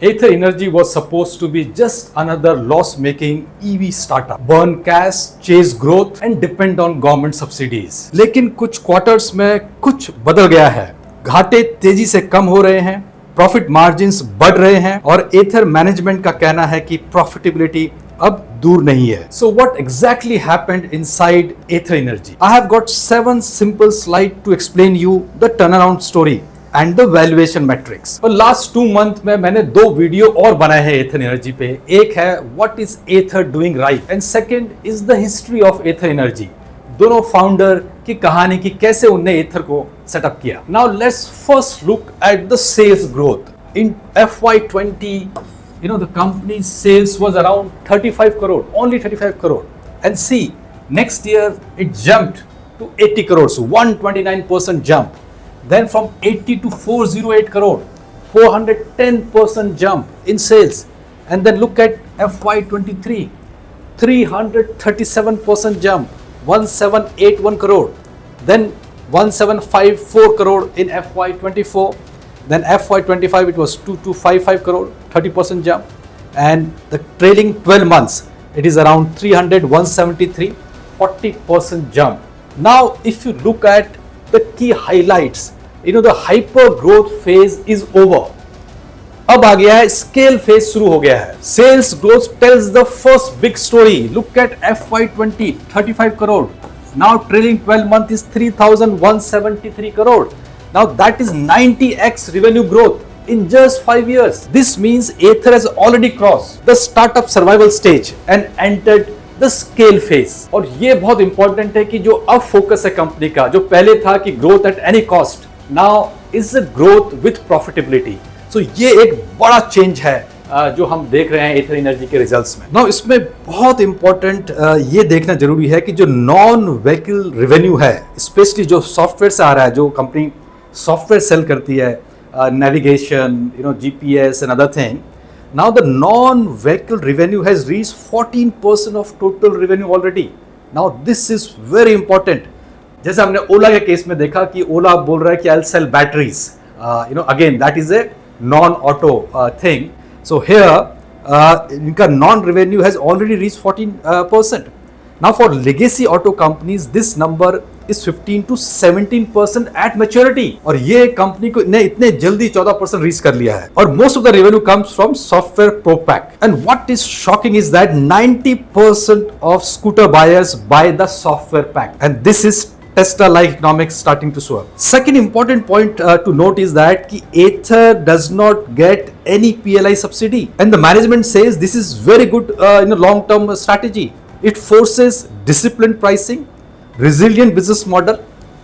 Ather Energy was supposed to be just another loss-making EV startup, burn cash, chase growth and depend on government subsidies. लेकिन कुछ quarters में कुछ बदल गया है। घाटे तेजी से कम हो रहे हैं, प्रॉफिट मार्जिन्स बढ़ रहे हैं और Ather मैनेजमेंट का कहना है कि प्रॉफिटेबिलिटी अब दूर नहीं है। So what exactly happened inside Ather Energy? I have got 7 simple slides to explain you the turnaround story and the valuation metrics. और last 2 month में मैंने 2 वीडियो और बनाए हैं Ather Energy पे। एक है What is Ather doing right and second is the history of Ather Energy. दोनों फाउंडर की कहानी की कैसे उनने Ather को सेटअप किया। Now let's first look at the sales growth. In FY20, the company's sales was around 35 crore, only 35 crore. And see, next year it jumped to 80 crores, 129% jump. Then from 80 to 408 crore, 410% jump in sales. And then look at FY23, 337% jump, 1781 crore. Then 1754 crore in FY24. Then FY25 it was 2255 crore, 30% jump, and the trailing 12 months it is around 300, 173, 40% jump. Now if you look at the key highlights, the hyper growth phase is over. अब आ गया है scale phase शुरू हो गया है. Sales growth tells the first big story. Look at FY20, 35 crore. Now trailing 12 month is 3173 crore. Now that is 90x revenue growth in just 5 years. This means Ather has already crossed the startup survival stage and entered the scale phase. और ये बहुत important है कि जो अब focus है company का, जो पहले था कि growth at any cost, now is a growth with profitability. So ये एक बड़ा change है जो हम देख रहे हैं Ather Energy के रिजल्ट्स में। Now इसमें बहुत इंपॉर्टेंट ये देखना जरूरी है कि जो नॉन व्हीकल रेवेन्यू है, स्पेशली जो सॉफ्टवेयर से आ रहा है, जो कंपनी सॉफ्टवेयर सेल करती है, navigation, GPS and other thing. Now the non-vehicle revenue has reached 14% of total revenue already. Now this is very important. जैसे हमने ओला के केस में देखा कि ओला बोल रहा है कि I'll sell batteries. Again that is a non-auto thing. So here इनका non-revenue has already reached 14%. Now for legacy auto companies this number is 15 to 17% at maturity. और ये कंपनी को ने इतने जल्दी 14% रीच कर लिया है. और most of the revenue comes from software pro pack. And what is shocking is that 90% of scooter buyers buy the software pack. And this is Tesla-like economics starting to show up. Second important point to note is that Ather does not get any PLI subsidy. And the management says this is very good in a long-term strategy. It forces disciplined pricing, resilient business model,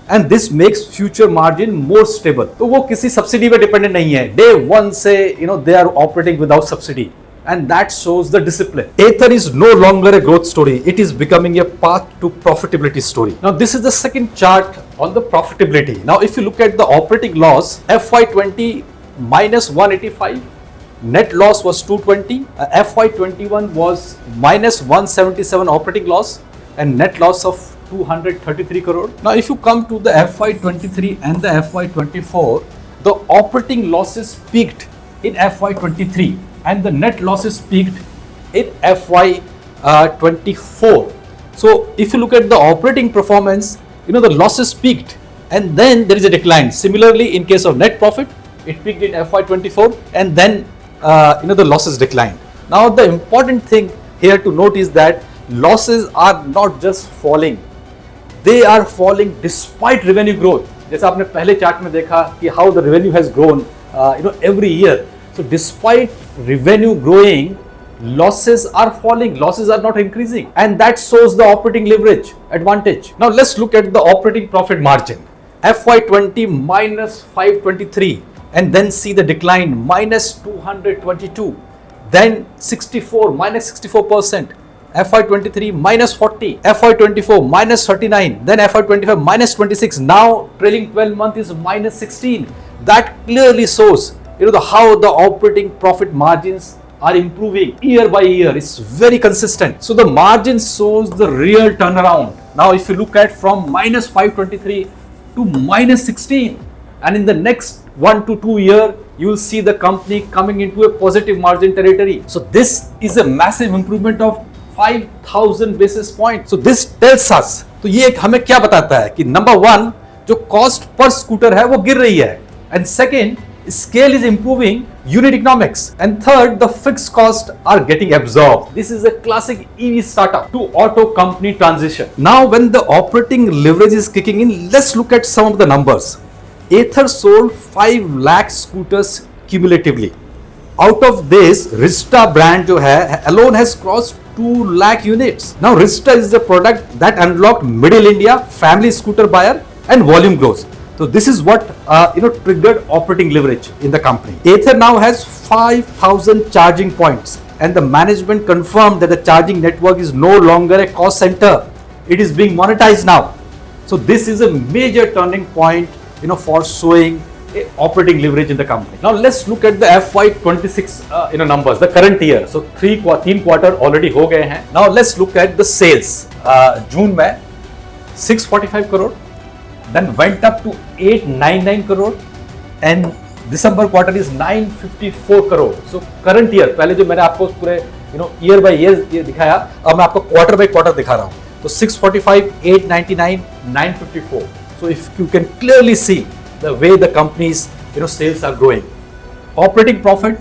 and this makes future margin more stable. तो वो किसी subsidy पे dependent नहीं है. Day one से they are operating without subsidy, and that shows the discipline. Ather is no longer a growth story. It is becoming a path to profitability story. Now this is the second chart on the profitability. Now if you look at the operating loss, FY20 minus 185. Net loss was 220, FY21 was minus 177 operating loss and net loss of 233 crore. Now if you come to the FY23 and the FY24, the operating losses peaked in FY23 and the net losses peaked in FY24. So if you look at the operating performance, the losses peaked and then there is a decline. Similarly, in case of net profit, it peaked in FY24 and then the losses declined. Now the important thing here to note is that losses are not just falling, they are falling despite revenue growth. जैसा आपने पहले chart में देखा कि how the revenue has grown every year. So despite revenue growing, losses are falling, losses are not increasing, and that shows the operating leverage advantage. Now let's look at the operating profit margin. FY20 minus 523. And then see the decline minus 222, then 64 minus 64%, FY23 minus 40, FY24 minus 39, then FY25 minus 26. Now trailing 12 month is minus 16. That clearly shows how the operating profit margins are improving year by year. It's very consistent. So the margin shows the real turnaround. Now if you look at from minus 523 to minus 16, and in the next 1 to 2 years you will see the company coming into a positive margin territory. So this is a massive improvement of 5,000 basis points. So this tells us, तो ये हमें क्या बताता है कि number one, जो cost per scooter है वो गिर रही है, and second, scale is improving unit economics, and third, the fixed costs are getting absorbed. This is a classic EV startup to auto company transition. Now when the operating leverage is kicking in, let's look at some of the numbers. Ather sold 5 lakh scooters cumulatively. Out of this, Rizta brand जो है alone has crossed 2 lakh units. Now Rizta is the product that unlocked middle India family scooter buyer and volume growth. So this is what triggered operating leverage in the company. Ather now has 5,000 charging points, and the management confirmed that the charging network is no longer a cost center. It is being monetized now. So this is a major turning point, for showing operating leverage in the company. Now let's look at the FY26 numbers, the current year. So 3 quarter already हो गए हैं. Now let's look at the sales. जून में 645 crore. Then went up to 899 crore, and December quarter is 954 crore. So current year, पहले जो मैंने आपको पूरे year by year ये दिखाया, अब मैं आपको quarter by quarter दिखा रहा हूँ. तो 645, 899, 954. So if you can clearly see the way the company's sales are growing. Operating profit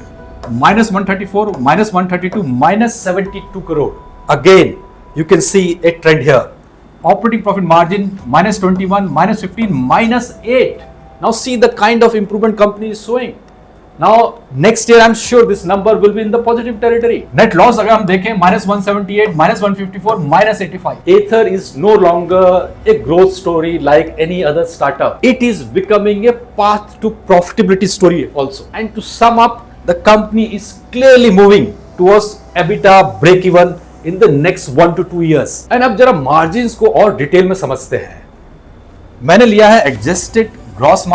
-134, -132, -72 crore. Again, you can see a trend here. Operating profit margin -21, -15, -8. Now see the kind of improvement company is showing. Now next year I'm sure this number will be in the positive territory. Net loss अगर हम देखें -178, -154, -85. Ather is no longer a growth story like any other startup. It is becoming a path to profitability story also. And to sum up, the company is clearly moving towards EBITDA break-even in the next 1 to 2 years. And अब जरा margins को और detail में समझते हैं. मैंने लिया है adjusted gross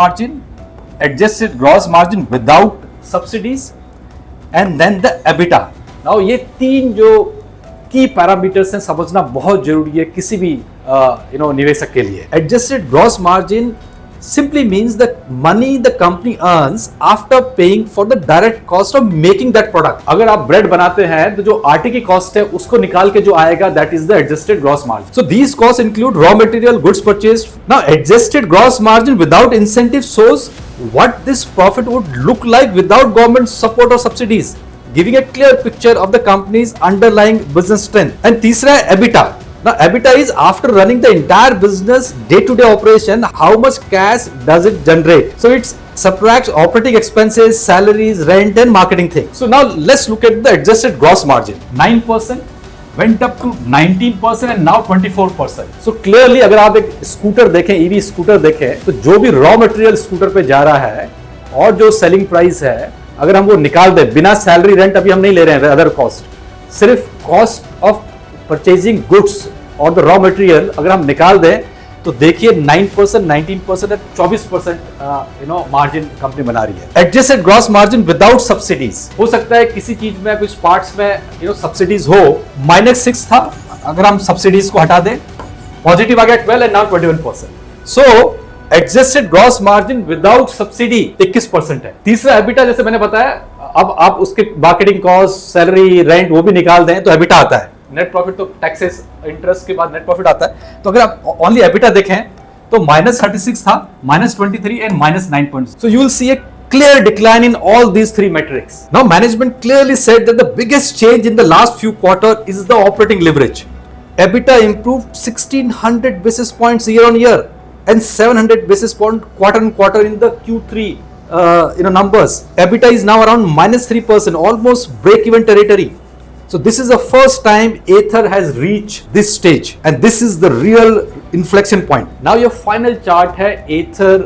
margin without subsidies, and then the EBITDA. Now ये 3 जो की पैरामीटर्स हैं समझना बहुत जरूरी है किसी भी निवेशक के लिए. Adjusted gross margin simply means the money the company earns after paying for the direct cost of making that product. अगर आप ब्रेड बनाते हैं तो जो आटे की कॉस्ट है उसको निकाल के जो आएगा, that is the adjusted gross margin. So these costs include raw material, goods purchased. Now adjusted gross margin without incentive shows what this profit would look like without government support or subsidies, giving a clear picture of the company's underlying business strength. And तीसरा है EBITDA. Now EBITDA is after running the entire business day-to-day operation, how much cash does it generate? So it subtracts operating expenses, salaries, rent and marketing things. So now let's look at the adjusted gross margin. 9% went up to 19% and now 24%. So clearly अगर आप एक scooter देखें, EV scooter देखें, तो जो भी raw material scooter पे जा रहा है और जो सेलिंग प्राइस है, अगर हम वो निकाल दें, बिना सैलरी रेंट अभी हम नहीं ले रहे हैं, अदर कॉस्ट, सिर्फ कॉस्ट ऑफ परचेजिंग गुड्स और द रॉ मटेरियल अगर हम निकाल दें तो देखिए 9%, 19% और 24% मार्जिन कंपनी बना रही है. Adjusted gross margin without subsidies. हो सकता है किसी चीज में कुछ पार्ट्स में सब्सिडीज हो. -6 था, अगर हम सब्सिडीज को हटा दें पॉजिटिव आ गया 12 and now 21%. So adjusted gross margin without subsidy 21% है. तीसरा एबिटा, जैसे मैंने बताया, अब आप उसके मार्केटिंग कॉस्ट, सैलरी, रेंट वो भी निकाल दें तो एबिटा आता है. नेट प्रॉफिट तो टैक्सेस, इंटरेस्ट के बाद नेट प्रॉफिट आता है. तो अगर आप ओनली एबिटा देखें तो -36 था, -23 and -9. So you will see a clear decline in all these 3 metrics. Now management clearly said that the biggest change in the last few quarters is the operating leverage. EBITDA improved 1600 basis points year on year and 700 basis points quarter on quarter in the Q3 numbers. EBITDA is now around -3%, almost break-even territory. So this is the first time Ather has reached this stage, and this is the real inflection point. Now your final chart है Ather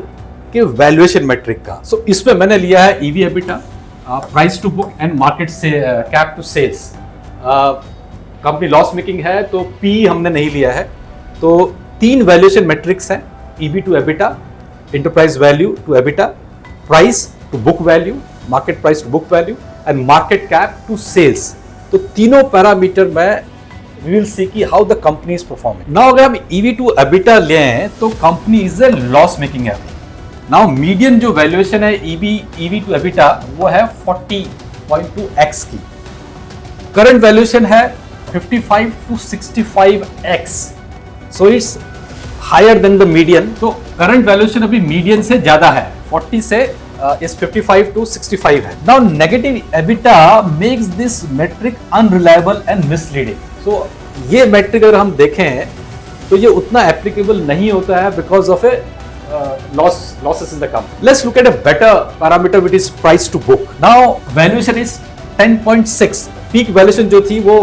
के valuation metric का. So इसमें मैंने लिया है EV EBITDA, price to book and market से cap to sales. Company loss making है तो P हमने नहीं लिया है. तो 3 वैल्यूएशन मेट्रिक्स हैं, EV to EBITDA, enterprise value to EBITDA, price to book value, market price to book value and market cap to sales. तो तीनों पैरामीटर में we will see कि how the company is performing. Now अगर हम EV to EBITDA लें तो company is a loss making है. Now median जो वैल्यूएशन है ईवी टू एबिटा वो है 40.2x की। करंट वैल्यूएशन है 55 to 65x, so it's higher than the median. तो करंट वैल्यूएशन अभी मीडियन से ज्यादा है, 40 से इस 55 to 65 है। Now negative EBITDA makes this metric unreliable and misleading. So ये मेट्रिक अगर हम देखें तो ये उतना एप्लीकेबल नहीं होता है because of A losses in the company. Let's look at a better parameter which is price to book. Now valuation is 10.6. Peak valuation जो थी वो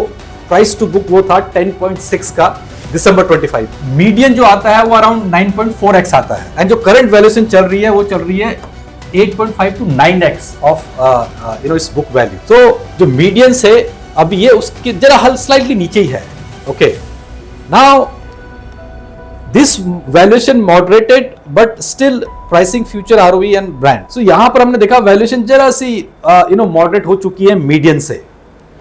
price to book वो था 10.6 का December 25. Median जो आता है वो around 9.4x आता है, and जो current valuation चल रही है वो चल रही है 8.5 to 9x of इस book value. So जो median से अभी ये उसके जरा हल slightly नीचे ही है. Okay. Now this valuation moderated but still pricing future ROE and brand. So यहाँ पर हमने देखा valuation जरा सी moderate हो चुकी है median से,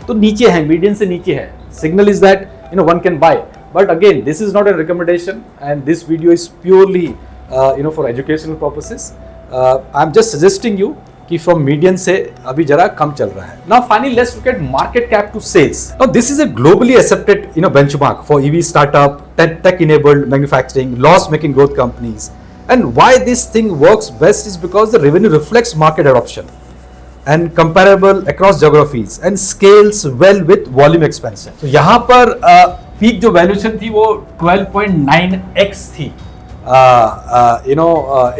तो नीचे है, median से नीचे है. Signal is that one can buy, but again this is not a recommendation and this video is purely for educational purposes. I'm just suggesting you कि from median से अभी जरा कम चल रहा है. Now finally let's look at market cap to sales. Now this is a globally accepted benchmark for EV startup, tech enabled manufacturing, loss making growth companies. And why this thing works best is because the revenue reflects market adoption and comparable across geographies and scales well with volume expansion. So यहाँ पर peak जो valuation थी वो 12.9x थी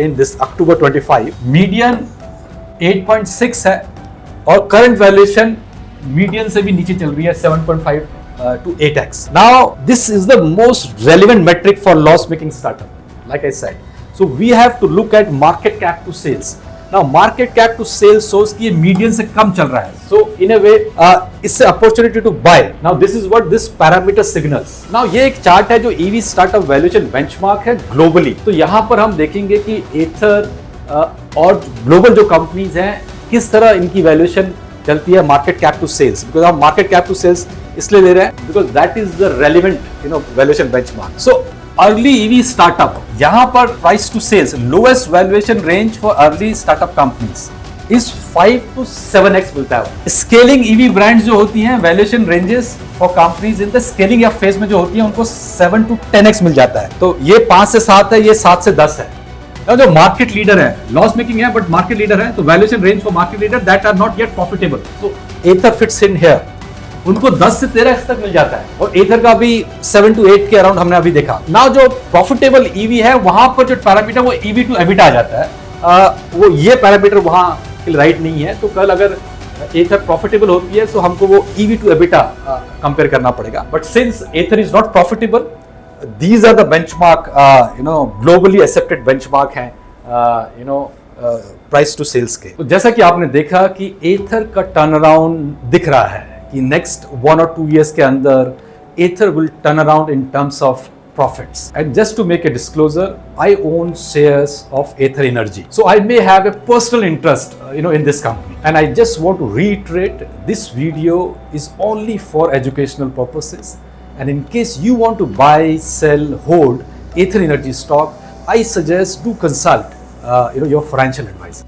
in this October 25. Median 8.6 है और current valuation median से भी नीचे चल रही है 7.5 to 8x. Now this is the most relevant metric for loss making startup, like I said. So we have to look at market cap to sales. Now market cap to sales shows कि ये median से कम चल रहा है, so in a way इससे opportunity to buy. Now this is what this parameter signals. Now ये एक chart है जो EV startup valuation benchmark है ग्लोबली. तो यहाँ पर हम देखेंगे कि एथर और ग्लोबल जो कंपनीज हैं किस तरह इनकी वैल्यूएशन चलती है market cap to sales. Because हम मार्केट कैप टू सेल्स इसलिए ले रहे हैं because that is the relevant valuation benchmark. So early EV startup, यहाँ पर price to sales lowest valuation range for early startup companies is 5 to 7x मिलता है. Scaling EV brands जो होती हैं valuation ranges for companies in the scaling या phase में जो होती है उनको 7 to 10x मिल जाता है. तो ये 5 से 7 है, ये 7 से 10 है. जो मार्केट लीडर है, लॉस मेकिंग है बट मार्केट लीडर है, तो valuation range for market leader that are not yet profitable, तो एथर फिट्स इन हियर. उनको 10 से 13x तक मिल जाता है और एथर का भी 7 to 8 के अराउंड हमने अभी देखा. नाउ जो प्रॉफिटेबल ईवी है वहां पर जो पैरामीटर वो ईवी टू एबिटा आ जाता है. वो ये पैरामीटर वहां राइट नहीं है, तो कल अगर एथर प्रॉफिटेबल होती है तो हमको वो ईवी टू एबिटा कंपेयर करना पड़ेगा. But since Ather is not profitable, these are the benchmark globally accepted benchmark हैं price to sales के. तो जैसा कि आपने देखा कि एथर का टर्न अराउंड दिख रहा है कि नेक्स्ट 1 or 2 years के अंदर एथर will turn around in terms of profits. And just to make a disclosure, I own shares of Ather Energy, so I may have a personal interest in this company, and I just want to reiterate, this video is only for educational purposes. And in case you want to buy, sell, hold Ather Energy stock, I suggest do consult your financial advisor.